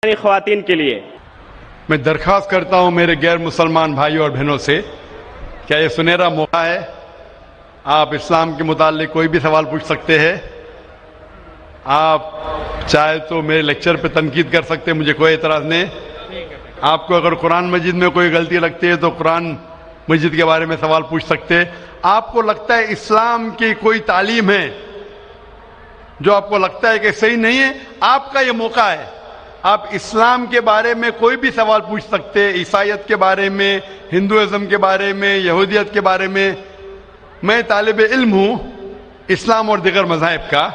خواتین کے لیے میں درخواست کرتا ہوں میرے غیر مسلمان بھائیوں اور بہنوں سے، کیا یہ سنہرا موقع ہے؟ آپ اسلام کے متعلق کوئی بھی سوال پوچھ سکتے ہیں. آپ چاہے تو میرے لیکچر پہ تنقید کر سکتے ہیں، مجھے کوئی اعتراض نہیں. آپ کو اگر قرآن مجید میں کوئی غلطی لگتی ہے تو قرآن مجید کے بارے میں سوال پوچھ سکتے ہیں. آپ کو لگتا ہے اسلام کی کوئی تعلیم ہے جو آپ کو لگتا ہے کہ صحیح نہیں ہے، آپ کا یہ موقع ہے. آپ اسلام کے بارے میں کوئی بھی سوال پوچھ سکتے ہیں، عیسائیت کے بارے میں، ہندوازم کے بارے میں، یہودیت کے بارے میں. میں طالب علم ہوں اسلام اور دیگر مذاہب کا،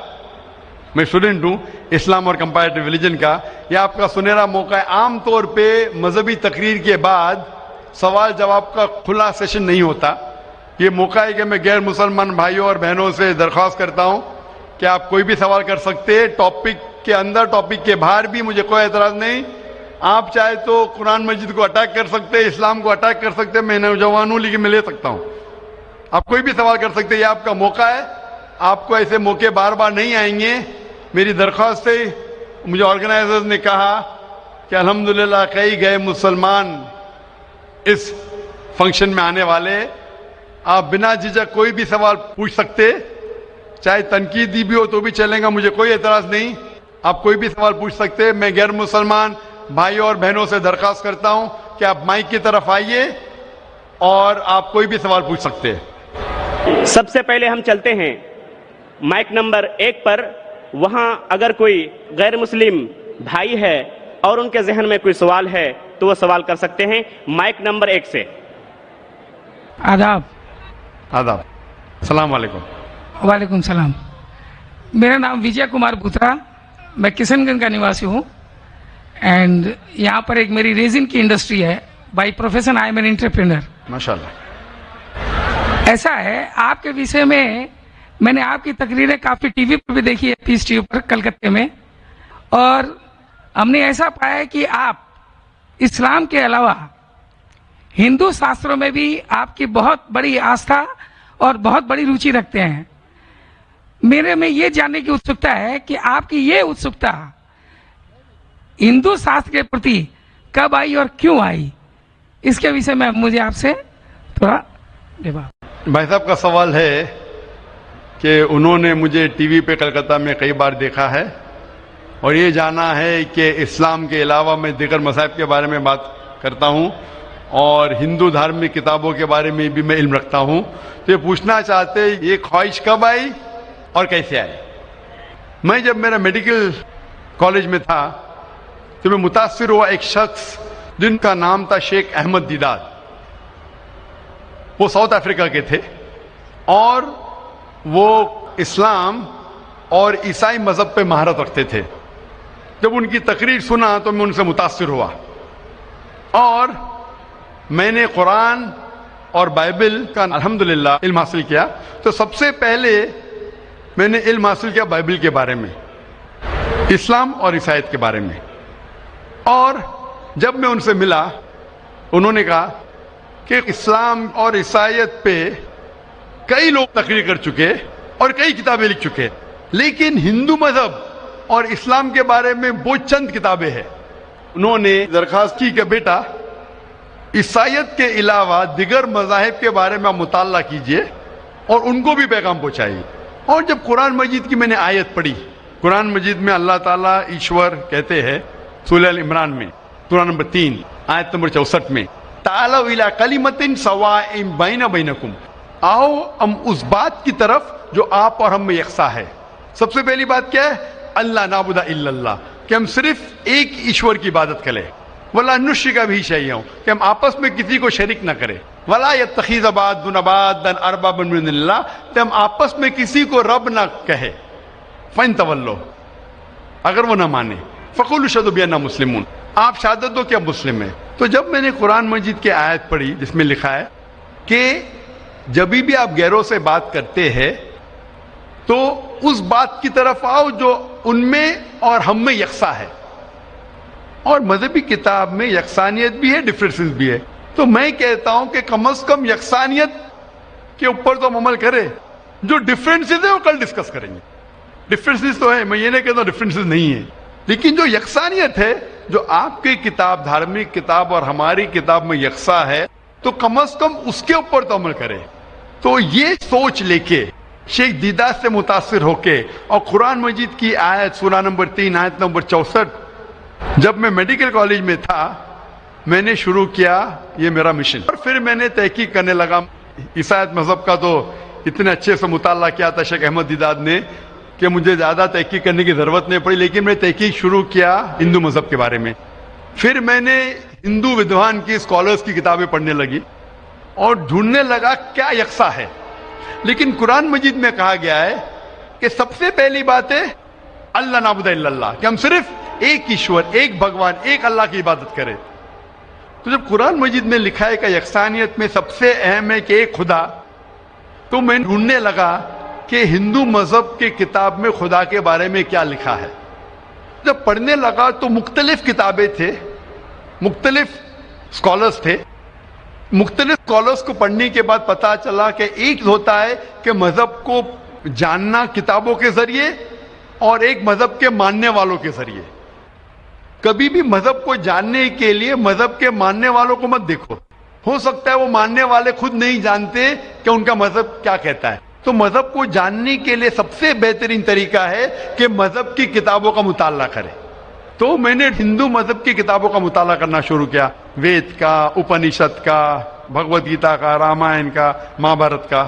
میں اسٹوڈنٹ ہوں اسلام اور کمپیریٹو ریلیجن کا. یہ آپ کا سنہرا موقع ہے. عام طور پہ مذہبی تقریر کے بعد سوال جواب کا کھلا سیشن نہیں ہوتا. یہ موقع ہے کہ میں غیر مسلمان بھائیوں اور بہنوں سے درخواست کرتا ہوں کہ آپ کوئی بھی سوال کر سکتے ہیں، ٹاپک کے اندر ٹاپک کے باہر بھی، مجھے کوئی اعتراض نہیں. آپ چاہے تو قرآن مجید کو اٹیک کر سکتے، اسلام کو اٹیک کر سکتے. میں نوجوان ہوں لیکن میں لے سکتا ہوں. آپ کوئی بھی سوال کر سکتے، یہ آپ کا موقع ہے. آپ کو ایسے موقع بار بار نہیں آئیں گے. میری درخواست ہے، مجھے آرگنائزرز نے کہا کہ الحمدللہ کئی غیر مسلمان اس فنکشن میں آنے والے. آپ بنا جھجک کوئی بھی سوال پوچھ سکتے، چاہے تنقیدی بھی ہو تو بھی چلیں گا، مجھے کوئی اعتراض نہیں. آپ کوئی بھی سوال پوچھ سکتے. میں غیر مسلمان بھائیوں اور بہنوں سے درخواست کرتا ہوں کہ آپ مائک کی طرف آئیے اور آپ کوئی بھی سوال پوچھ سکتے. سب سے پہلے ہم چلتے ہیں مائک نمبر 1 پر. وہاں اگر کوئی غیر مسلم بھائی ہے اور ان کے ذہن میں کوئی سوال ہے تو وہ سوال کر سکتے ہیں. مائک نمبر 1 سے. آداب. آداب. السلام علیکم. وعلیکم السلام. میرا نام وجے کمار بھوترا، میں کشن گنج کا نواسی ہوں. اینڈ یہاں پر ایک میری ریزن کی انڈسٹری ہے. By profession I am an entrepreneur. ماشاءاللہ. ایسا ہے، آپ کے وشے میں نے آپ کی تقریریں کافی ٹی وی پر بھی دیکھی ہے، پیس ٹی وی پر کلکتے میں، اور ہم نے ایسا پایا کہ آپ اسلام کے علاوہ ہندو شاستروں میں بھی آپ کی بہت بڑی آستھا اور بہت بڑی روچی رکھتے ہیں. میرے میں یہ جاننے کی اتسکتا ہے کہ آپ کی یہ اتسکتا ہندو شاستر کے پرتی کب آئی اور کیوں آئی، اس کے وشے میں مجھے آپ سے تھوڑا بھائی صاحب کا سوال ہے کہ انہوں نے مجھے ٹی وی پہ کلکتہ میں کئی بار دیکھا ہے اور یہ جانا ہے کہ اسلام کے علاوہ میں دیگر مذاہب کے بارے میں بات کرتا ہوں اور ہندو دھارمک کتابوں کے بارے میں بھی میں علم رکھتا ہوں. تو یہ پوچھنا چاہتے یہ خواہش کب آئی اور کیسے آئی. میں جب میرا میڈیکل کالج میں تھا تو میں متاثر ہوا ایک شخص جن کا نام تھا شیخ احمد دیدار. وہ ساؤتھ افریقہ کے تھے اور وہ اسلام اور عیسائی مذہب پہ مہارت رکھتے تھے. جب ان کی تقریر سنا تو میں ان سے متاثر ہوا اور میں نے قرآن اور بائبل کا الحمدللہ علم حاصل کیا. تو سب سے پہلے میں نے علم حاصل کیا بائبل کے بارے میں، اسلام اور عیسائیت کے بارے میں. اور جب میں ان سے ملا انہوں نے کہا کہ اسلام اور عیسائیت پہ کئی لوگ تقریر کر چکے اور کئی کتابیں لکھ چکے، لیکن ہندو مذہب اور اسلام کے بارے میں وہ چند کتابیں ہیں. انہوں نے درخواست کی کہ بیٹا عیسائیت کے علاوہ دیگر مذاہب کے بارے میں آپ مطالعہ کیجئے اور ان کو بھی پیغام پہنچائیے. اور جب قرآن مجید کی میں نے آیت پڑھی، قرآن مجید میں اللہ تعالیٰ ایشور کہتے ہیں سورہ ال عمران میں سورہ نمبر 3 آیت نمبر 64 میں تعالوا الی کلمۃ سواء بین بینکم، آؤ ہم اس بات کی طرف جو آپ اور ہم میں یکساں ہے. سب سے پہلی بات کیا ہے؟ اللہ نعبد الا اللہ، کہ ہم صرف ایک ایشور کی عبادت کریں. ولا نشرک بہ شیئا، کہ ہم آپس میں کسی کو شریک نہ کریں. ولا یتخذ بعضنا بعضا اربابا من دون اللہ، کہ ہم آپس میں کسی کو رب نہ کہے. فإن تولوا، اگر وہ نہ مانے، فقولوا اشہدوا بأننا مسلمون، آپ شہادت دو کہ ہم مسلم ہیں. تو جب میں نے قرآن مجید کی آیت پڑھی جس میں لکھا ہے کہ جب بھی آپ غیروں سے بات کرتے ہیں تو اس بات کی طرف آؤ جو ان میں اور ہم میں یکساں ہے. اور مذہبی کتاب میں یکسانیت بھی ہے، ڈفرینسز بھی ہے. تو میں کہتا ہوں کہ کم از کم یکسانیت کے اوپر تو ہم عمل کریں، جو ڈفرینسز ہے وہ کل ڈسکس کریں گے. ڈفرینسز تو ہے، میں یہ نہیں کہتا ہوں ڈفرینسز نہیں ہے، لیکن جو یکسانیت ہے جو آپ کی کتاب دھارمک کتاب اور ہماری کتاب میں یکساں ہے تو کم از کم اس کے اوپر تو عمل کرے. تو یہ سوچ لے کے شیخ دیدار سے متاثر ہو کے اور قرآن مجید کی آیت سورہ نمبر 3 آیت نمبر 64 جب میں میڈیکل کالج میں تھا میں نے شروع کیا یہ میرا مشن. اور پھر میں نے تحقیق کرنے لگا. عیسائیت مذہب کا تو اتنے اچھے سے مطالعہ کیا تھا شیخ احمد دیدار نے کہ مجھے زیادہ تحقیق کرنے کی ضرورت نہیں پڑی. لیکن میں نے تحقیق شروع کیا ہندو مذہب کے بارے میں. پھر میں نے ہندو ودوان کی اسکالرس کی کتابیں پڑھنے لگی اور ڈھونڈنے لگا کیا یکساں ہے. لیکن قرآن مجید میں کہا گیا ہے کہ سب سے پہلی بات ہے اللہ نعبد الا اللہ, کہ ہم صرف ایک ایشور ایک بھگوان ایک اللہ کی عبادت کریں. تو جب قرآن مجید میں لکھا ہے کہ یکسانیت میں سب سے اہم ہے کہ ایک خدا, تو میں ڈھونڈنے لگا کہ ہندو مذہب کی کتاب میں خدا کے بارے میں کیا لکھا ہے. جب پڑھنے لگا تو مختلف کتابیں تھے, مختلف اسکالرس تھے. مختلف اسکالرس کو پڑھنے کے بعد پتا چلا کہ ایک ہوتا ہے کہ مذہب کو جاننا کتابوں کے ذریعے اور ایک مذہب کے ماننے والوں کے ذریعے. کبھی بھی مذہب کو جاننے کے لیے مذہب کے ماننے والوں کو مت دیکھو. ہو سکتا ہے وہ ماننے والے خود نہیں جانتے کہ ان کا مذہب کیا کہتا ہے. تو مذہب کو جاننے کے لیے سب سے بہترین طریقہ ہے کہ مذہب کی کتابوں کا مطالعہ کرے. تو میں نے ہندو مذہب کی کتابوں کا مطالعہ کرنا شروع کیا, وید کا, اپنشد کا, بھگوت گیتا کا, رامائن کا, مہابھارت کا.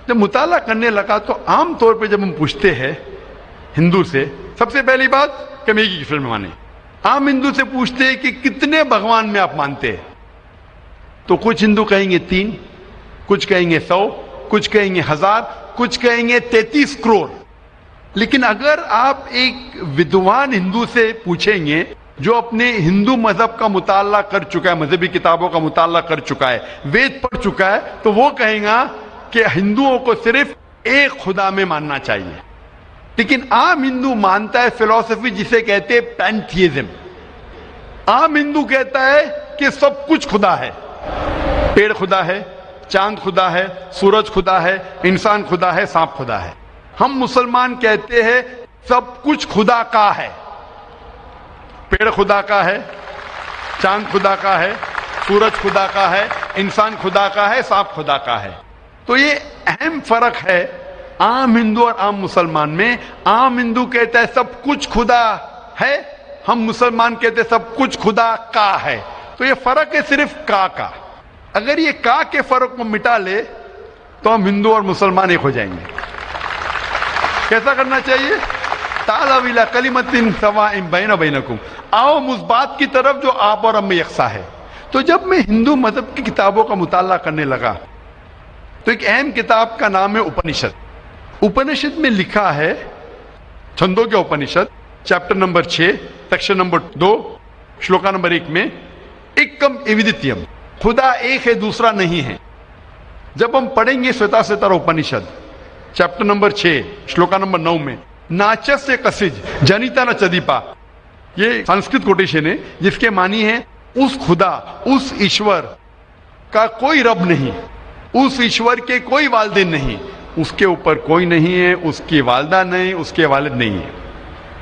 جب مطالعہ کرنے لگا تو عام طور پہ جب ہم پوچھتے ہیں ہندو سے, سب سے پہلی بات کہ ہم ایک ہی ایشور میں مانیں. عام ہندو سے پوچھتے ہیں کہ کتنے بھگوان میں آپ مانتے ہیں, تو کچھ ہندو کہیں گے 3, کچھ کہیں گے 100, کچھ کہیں گے 1000, کچھ کہیں گے 33 کروڑ. لیکن اگر آپ ایک ودوان ہندو سے پوچھیں گے جو اپنے ہندو مذہب کا مطالعہ کر چکا ہے, مذہبی کتابوں کا مطالعہ کر چکا ہے, وید پڑھ چکا ہے, تو وہ کہیں گا کہ ہندوؤں کو صرف ایک خدا میں ماننا چاہیے. لیکن عام ہندو مانتا ہے فلسفی جسے کہتے ہیں پینتھیزم. عام ہندو کہتا ہے کہ سب کچھ خدا ہے, پیڑ خدا ہے, چاند خدا ہے, سورج خدا ہے, انسان خدا ہے, سانپ خدا ہے. ہم مسلمان کہتے ہیں سب کچھ خدا کا ہے, پیڑ خدا کا ہے, چاند خدا کا ہے, سورج خدا کا ہے, انسان خدا کا ہے, سانپ خدا کا ہے. تو یہ اہم فرق ہے عام ہندو اور عام مسلمان میں. عام ہندو کہتا ہے سب کچھ خدا ہے, ہم مسلمان کہتے ہیں سب کچھ خدا کا ہے. تو یہ فرق ہے صرف کا. اگر یہ کا کے فرق کو مٹا لے تو ہم ہندو اور مسلمان ایک ہو جائیں گے. کیسا کرنا چاہیے؟ تعالوا الی کلمۃ سواء بین بینکم, آؤ ہم اس بات کی طرف جو آپ اور ہم میں یکساں ہے. تو جب میں ہندو مذہب کی کتابوں کا مطالعہ کرنے لگا تو ایک اہم کتاب کا نام ہے اپنشد. اپنشد میں لکھا ہے, چھندوں کے Upanishad chapter number 6 section number 2 shloka number 1 میں ایکم ایودتیم, خدا ایک ہے دوسرا نہیں ہے. جب ہم پڑھیں گے سویتا سوتر اپنشد چیپٹر نمبر 6 شلوکا نمبر 9 میں ناچس سے کسج جنیتا نہ چدیپا, یہ سنسکرت کوٹیشن ہے جس کے معنی ہے اس خدا اس ایشور کا کوئی رب نہیں, اس ایشور کے کوئی والدین نہیں, اس کے اوپر کوئی نہیں ہے, اس کی والدہ نہیں, اس کے والد نہیں ہے.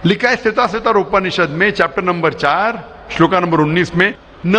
لکھا ہے سویتا سوتر اپنشد میں چیپٹر نمبر 4 شلوکا نمبر 19 میں نہ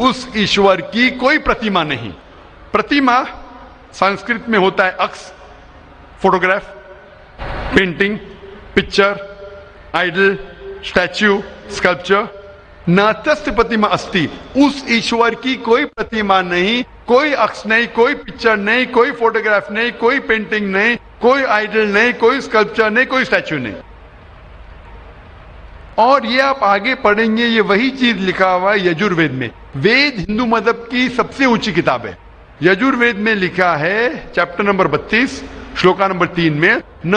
اس ایشور کی کوئی پرتیما نہیں. پرتیما سنسکرت میں ہوتا ہے عکس, photograph, painting, picture, idol, statue, sculpture. ناتست پرتیما استی, اس ایشور کی کوئی پرتیما نہیں, کوئی عکس نہیں, کوئی پکچر نہیں, کوئی فوٹوگراف نہیں, کوئی پینٹنگ نہیں, کوئی آئیڈل نہیں, کوئی اسکلپچر نہیں, کوئی اسٹیچو نہیں. اور یہ آپ آگے پڑھیں گے یہ وہی چیز لکھا ہوا ہے یجوروید میں. وید ہندو مذہب کی سب سے اونچی کتاب ہے. یجوروید میں لکھا ہے چیپٹر نمبر 32 شلوکا نمبر 3 میں نہ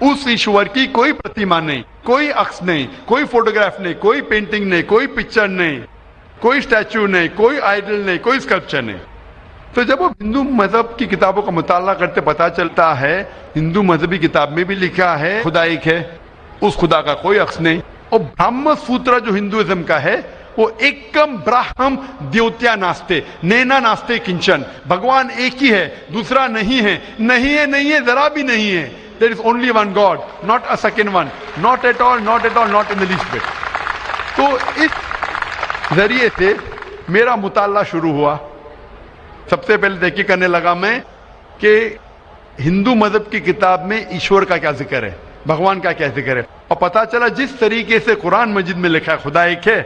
اس ایشور کی کوئی پرتیما نہیں, کوئی عکس نہیں, کوئی فوٹوگراف نہیں, کوئی پینٹنگ نہیں, کوئی پکچر نہیں, کوئی اسٹیچو نہیں, کوئی آئیڈل نہیں, کوئی اسکلپچر نہیں. تو جب آپ ہندو مذہب کی کتابوں کا مطالعہ کرتے پتا چلتا ہے ہندو مذہبی کتاب میں بھی لکھا ہے خدا ایک ہے, اس خدا کا کوئی عکس نہیں. اور برہم سوتر جو ہندوازم کا ہے وہ ایکم براہم دیوتیا ناستے نینا ناستے کنچن, بھگوان ایک ہی ہے دوسرا نہیں ہے, نہیں ہے, نہیں ہے, ذرا بھی نہیں ہے. there is only one God, not a second one, not at all, not at all, not in the least bit. تو اس ذریعے سے میرا مطالعہ شروع ہوا. سب سے پہلے تحقیق کرنے لگا میں کہ ہندو مذہب کی کتاب میں ایشور کا کیا ذکر ہے, بھگوان کا کیا ذکر ہے, اور پتا چلا جس طریقے سے قرآن مجید میں لکھا ہے خدا ایک ہے,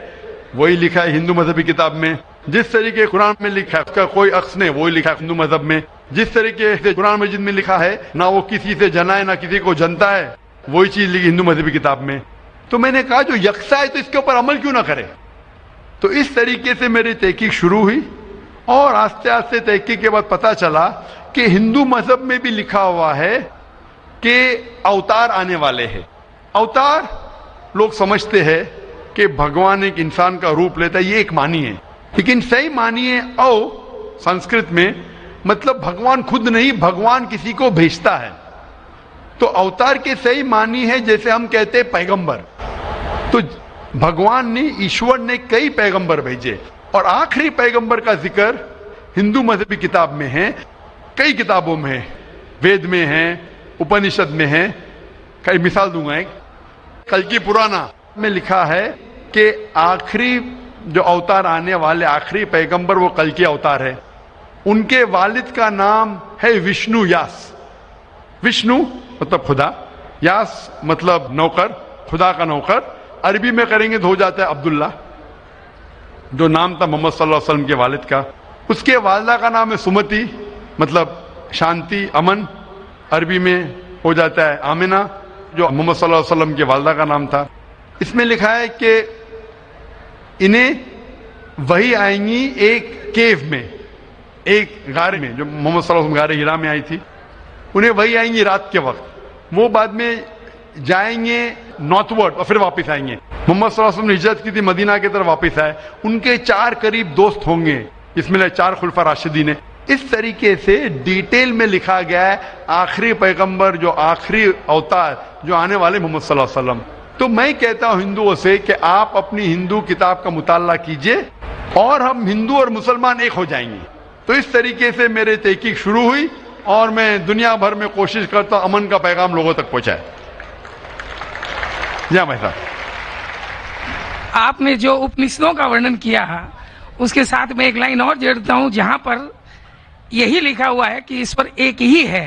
وہی لکھا ہے ہندو مذہبی کتاب میں. جس طریقے قرآن میں لکھا ہے اس کا کوئی عکس نہیں, وہی لکھا ہے ہندو مذہب میں. جس طریقے سے قرآن مجید میں لکھا ہے نہ وہ کسی سے جنا ہے نہ کسی کو جنتا ہے, وہی چیز لکھی ہندو مذہبی کتاب میں. تو میں نے کہا جو یکساں ہے تو اس کے اوپر عمل کیوں نہ کرے. تو اس طریقے سے میری تحقیق شروع ہوئی, اور آہستہ آہستہ تحقیق کے بعد پتا چلا کہ ہندو مذہب میں بھی لکھا ہوا ہے کہ اوتار آنے والے ہیں. اوتار لوگ سمجھتے ہیں کہ بھگوان ایک انسان کا روپ لیتا ہے, یہ ایک معنی ہے, لیکن صحیح معنی ہے او سنسکرت میں مطلب بھگوان خود نہیں, بھگوان کسی کو بھیجتا ہے. تو اوتار کے صحیح معنی ہے جیسے ہم کہتے ہیں پیغمبر. تو بھگوان نے, ایشور نے کئی پیغمبر بھیجے, اور آخری پیغمبر کا ذکر ہندو مذہبی کتاب میں ہے, کئی کتابوں میں ہے, وید میں ہے, اپنشد میں ہے. کئی مثال دوں گا. ایک کلکی پرانا میں لکھا ہے کہ آخری جو اوتار آنے والے آخری پیغمبر وہ کلکی اوتار ہے. ان کے والد کا نام ہے وشنو یاس. وشنو مطلب خدا, یاس مطلب نوکر, خدا کا نوکر. عربی میں کریں گے تو ہو جاتا ہے عبداللہ, جو نام تھا محمد صلی اللہ علیہ وسلم کے والد کا. اس کے والدہ کا نام ہے سمتی, مطلب شانتی, امن. عربی میں ہو جاتا ہے آمنہ, جو محمد صلی اللہ علیہ وسلم کے والدہ کا نام تھا. اس میں لکھا ہے کہ انہیں وہی آئیں گی ایک کیو میں, ایک غار میں, جو محمد صلی اللہ علیہ وسلم غار ہرا میں آئی تھی. انہیں وہی آئیں گی رات کے وقت. وہ بعد میں جائیں گے نارتھ ورڈ اور پھر واپس آئیں گے. محمد صلی اللہ علیہ وسلم نے ہجرت کی تھی, مدینہ کی طرف واپس آئے. ان کے 4 قریب دوست ہوں گے, اس میں 4 خلفاء راشدین ہیں. اس طریقے سے ڈیٹیل میں لکھا گیا ہے آخری پیغمبر, جو آخری اوتار جو آنے والے محمد صلی اللہ علیہ وسلم. تو میں کہتا ہوں ہندوؤں سے کہ آپ اپنی ہندو کتاب کا مطالعہ کیجئے اور ہم ہندو اور مسلمان ایک ہو جائیں گے. تو اس طریقے سے میرے تحقیق شروع ہوئی, اور میں دنیا بھر میں کوشش کرتا ہوں امن کا پیغام لوگوں تک پہنچائے. جی بھائی صاحب, آپ نے جو اپنشدوں کا ورنن کیا اس کے ساتھ میں ایک لائن اور جوڑتا ہوں جہاں پر یہی لکھا ہوا ہے کہ ایشور ایک ہی ہے.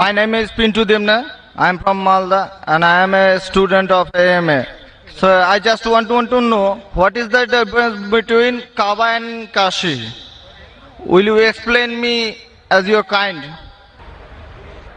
My name is Pintu Demna. I am from Malda and I am a student of AMA. So I just want to know what is the difference between Kaaba and Kashi. Will you explain me as your kind?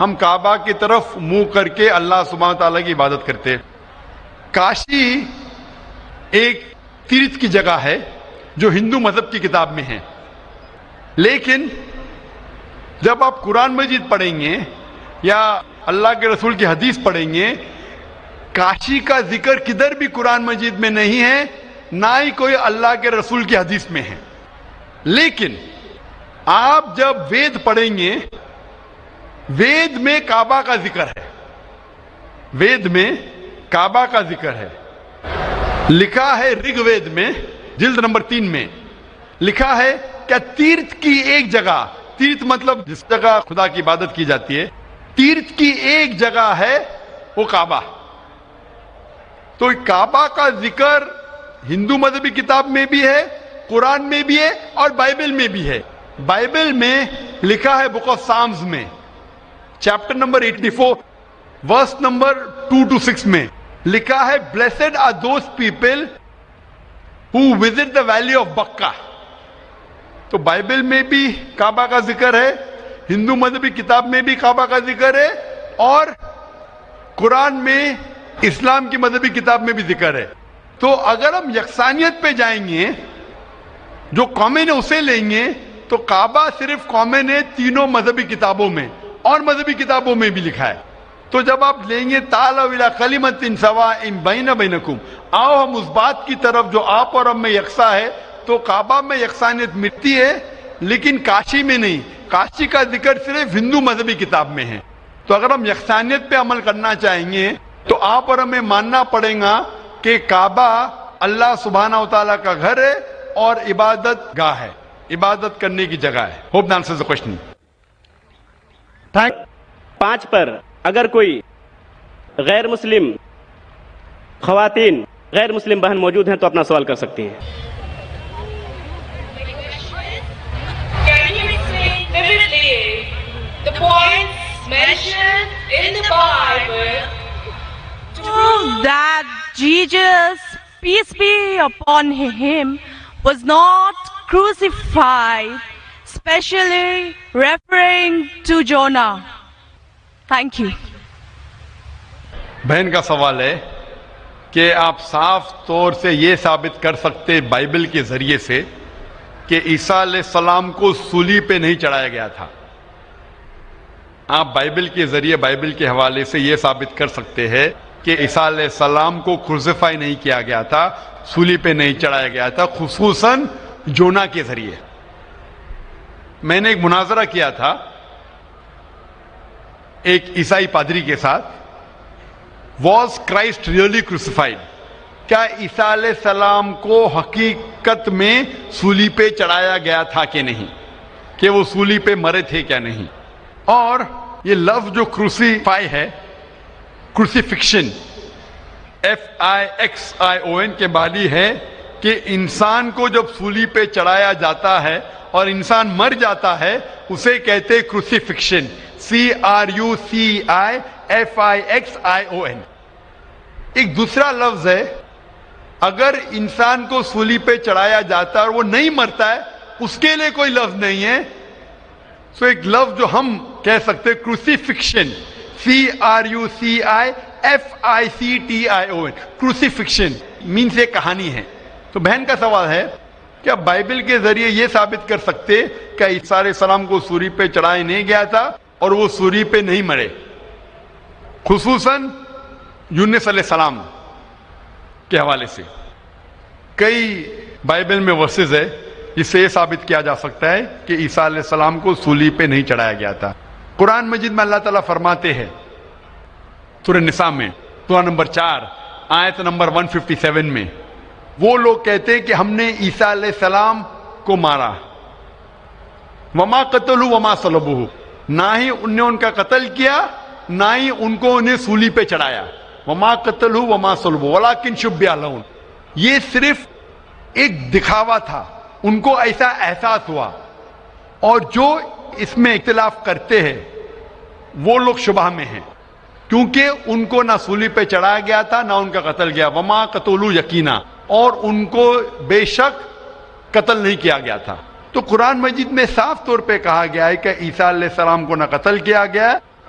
ہم کعبہ کی طرف منہ کر کے اللہ سبحانہ تعالیٰ کی عبادت کرتے ہیں. کاشی ایک تیرتھ کی جگہ ہے جو ہندو مذہب کی کتاب میں ہے، لیکن جب آپ قرآن مجید پڑھیں گے یا اللہ کے رسول کی حدیث پڑھیں گے، کاشی کا ذکر کدھر بھی قرآن مجید میں نہیں ہے، نہ ہی کوئی اللہ کے رسول کی حدیث میں ہے. لیکن آپ جب وید پڑھیں گے، وید میں کعبہ کا ذکر ہے، وید میں کعبہ کا ذکر ہے. لکھا ہے رگ وید میں جلد نمبر 3 میں لکھا ہے کہ تیرتھ کی ایک جگہ، تیرتھ مطلب جس جگہ خدا کی عبادت کی جاتی ہے، تیرتھ کی ایک جگہ ہے وہ کعبہ. تو کعبہ کا ذکر ہندو مذہبی کتاب میں بھی ہے، قرآن میں بھی ہے اور بائبل میں بھی ہے. بائبل میں لکھا ہے بک آف سامز میں chapter number 84 verse number 2 to 6 میں لکھا ہے blessed are those people who visit the valley of Bakka. تو بائبل میں بھی کعبہ کا ذکر ہے، ہندو مذہبی کتاب میں بھی کعبہ کا ذکر ہے، اور قرآن میں اسلام کی مذہبی کتاب میں بھی ذکر ہے. تو اگر ہم یکسانیت پہ جائیں گے، جو کامن ہے اسے لیں گے، تو کعبہ صرف کامن ہے تینوں مذہبی کتابوں میں، اور مذہبی کتابوں میں بھی لکھا ہے. تو جب آپ لیں گے تعالوا الی کلمۃ سواء بین بینکم، آؤ ہم اس بات کی طرف جو آپ اور ہم میں یکساں ہے، تو کعبہ میں یکسانیت ملتی ہے لیکن کاشی میں نہیں. کاشی کا ذکر صرف ہندو مذہبی کتاب میں ہے. تو اگر ہم یکسانیت پہ عمل کرنا چاہیں گے تو آپ اور ہمیں ماننا پڑے گا کہ کعبہ اللہ سبحانہ و تعالیٰ کا گھر ہے اور عبادت گاہ ہے، عبادت کرنے کی جگہ ہے. Hope that answers the question. 5 پر اگر کوئی غیر مسلم خواتین، غیر مسلم بہن موجود ہیں تو اپنا سوال کر سکتی ہیں. Can you explain vividly the points mentioned in the Bible that Jesus, peace be upon him, was not crucified, especially referring to Jonah? Thank you. بہن کا سوال ہے کہ آپ صاف طور سے یہ ثابت کر سکتے بائبل کے ذریعے سے کہ عیسیٰ علیہ السلام کو صلیب پہ نہیں چڑھایا گیا تھا. آپ بائبل کے ذریعے، بائبل کے حوالے سے یہ ثابت کر سکتے ہیں کہ عیسیٰ علیہ السلام کو کروسیفائی نہیں کیا گیا تھا، صلیب پہ نہیں چڑھایا گیا تھا، خصوصاً جونا کے ذریعے. میں نے ایک مناظرہ کیا تھا ایک عیسائی پادری کے ساتھ. Was Christ really crucified? کیا عیسیٰ علیہ السلام کو حقیقت میں صلیب پہ چڑھایا گیا تھا کہ نہیں، کہ وہ صلیب پہ مرے تھے کیا نہیں. اور یہ لفظ جو کروسیفائی ہے، کروسیفکشن FIXION کے معنی ہے کہ انسان کو جب صلیب پہ چڑھایا جاتا ہے اور انسان مر جاتا ہے اسے کہتے کروسیفکشن، CRUCIFIXION. ایک دوسرا لفظ ہے اگر انسان کو صلیب پہ چڑھایا جاتا ہے اور وہ نہیں مرتا ہے، اس کے لیے کوئی لفظ نہیں ہے. سو ایک لفظ جو ہم کہہ سکتے کروسیفکشن، CRUCIFICTION. کروسیفکشن مینس ایک کہانی ہے. تو بہن کا سوال ہے کیا بائبل کے ذریعے یہ ثابت کر سکتے کہ عیسیٰ علیہ السلام کو صلیب پہ چڑھایا نہیں گیا تھا اور وہ صلیب پہ نہیں مرے، خصوصاً یونس علیہ السلام کے حوالے سے. کئی بائبل میں ورسز ہے جس سے یہ ثابت کیا جا سکتا ہے کہ عیسیٰ علیہ السلام کو صلیب پہ نہیں چڑھایا گیا تھا. قرآن مجید میں اللہ تعالیٰ فرماتے ہیں سورہ نساء میں سورہ نمبر 4 آیت نمبر 157 میں، وہ لوگ کہتے ہیں کہ ہم نے عیسیٰ علیہ السلام کو مارا، وما قتلوا وما صلبوہ، نہ ہی ان نے ان کا قتل کیا نہ ہی ان کو انہیں صلیب پہ چڑھایا. وما قتلوا وما صلبوہ ولکن شبہ لہم. یہ صرف ایک دکھاوا تھا، ان کو ایسا احساس ہوا. اور جو اس میں اختلاف کرتے ہیں وہ لوگ شبہ میں ہیں کیونکہ ان کو نہ صلیب پہ چڑھایا گیا تھا نہ ان کا قتل گیا. وما قتلوا یقینا، اور ان کو بے شک قتل نہیں کیا گیا تھا. تو قرآن مجید میں صاف طور پہ کہا گیا ہے کہ عیسیٰ علیہ السلام کو نہ قتل کیا گیا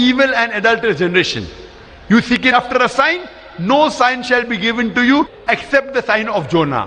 evil and adulterous generation, you seek it after a sign, no sign shall be given to you except the sign of Jonah.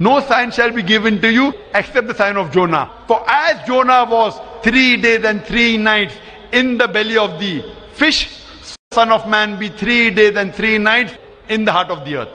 No sign shall be given to you except the sign of Jonah. For as Jonah was 3 days and 3 nights in the belly of the fish, Son of Man be 3 days and 3 nights in the heart of the earth.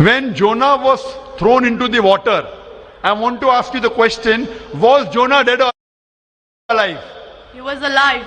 when Jonah was thrown into the water, I want to ask you the question, was Jonah dead or alive? He was alive.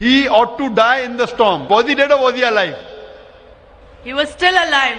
He ought to die in the storm. Was he dead or was he alive? He was still alive.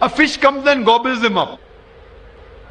A fish comes and gobbles them up.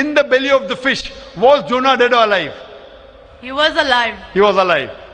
in the belly of the fish, was Jonah dead or alive? He was alive. He was alive.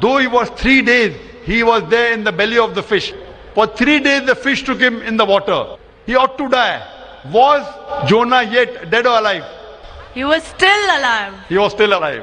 though he was 3 days, he was there in the belly of the fish. For 3 days the fish took him in the water. He ought to die. Was Jonah yet dead or alive? He was still alive. He was still alive.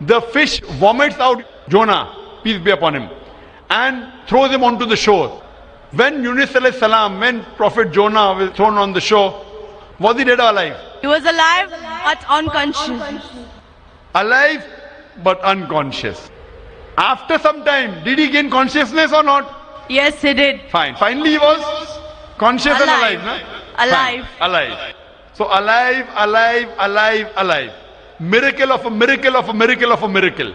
The fish vomits out Jonah, peace be upon him, and throws him onto the shore. When Yunus alayhi salam, when Prophet Jonah was thrown on the shore, was he dead or alive? He was alive but unconscious. Alive but unconscious. After some time, did he gain consciousness or not? Yes, he did. Fine. Finally he was conscious and alive, Alive. no? Alive. Fine. Alive. So alive, alive, alive, alive. Miracle of a miracle of a miracle of a miracle.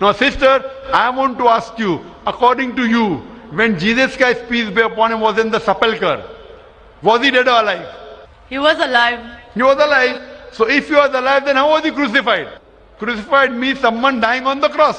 Now sister, I want to ask you, according to you, when Jesus Christ, peace be upon him, was in the sepulcher, was he dead or alive? He was alive. He was alive. So if he was alive, then how was he crucified? Crucified means someone dying on the cross.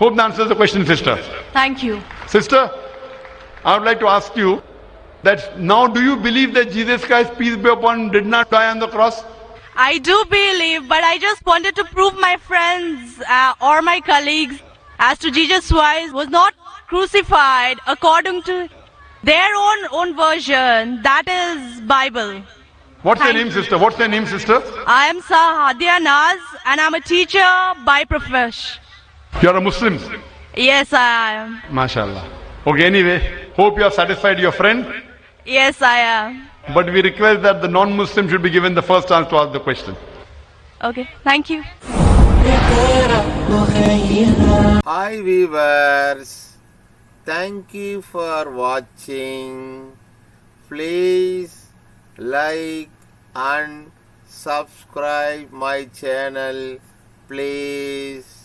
Hope that answers the question, sister. Thank you. Sister, I would like to ask you that now do you believe that Jesus Christ, peace be upon him, did not die on the cross? I do believe, but I just wanted to prove my friends or my colleagues as to Jesus Christ was not crucified according to their own version, that is Bible. What's your Thank name, sister? What's your name, sister? I am Sahadia Naz and I'm a teacher by profession. You are a Muslim. Yes, I am. MashaAllah. Okay, anyway, hope you have satisfied your friend. Yes, I am. But we request that the non-Muslim should be given the first chance to ask the question. Okay, thank you. Hi viewers, thank you for watching. Please like and subscribe my channel, please.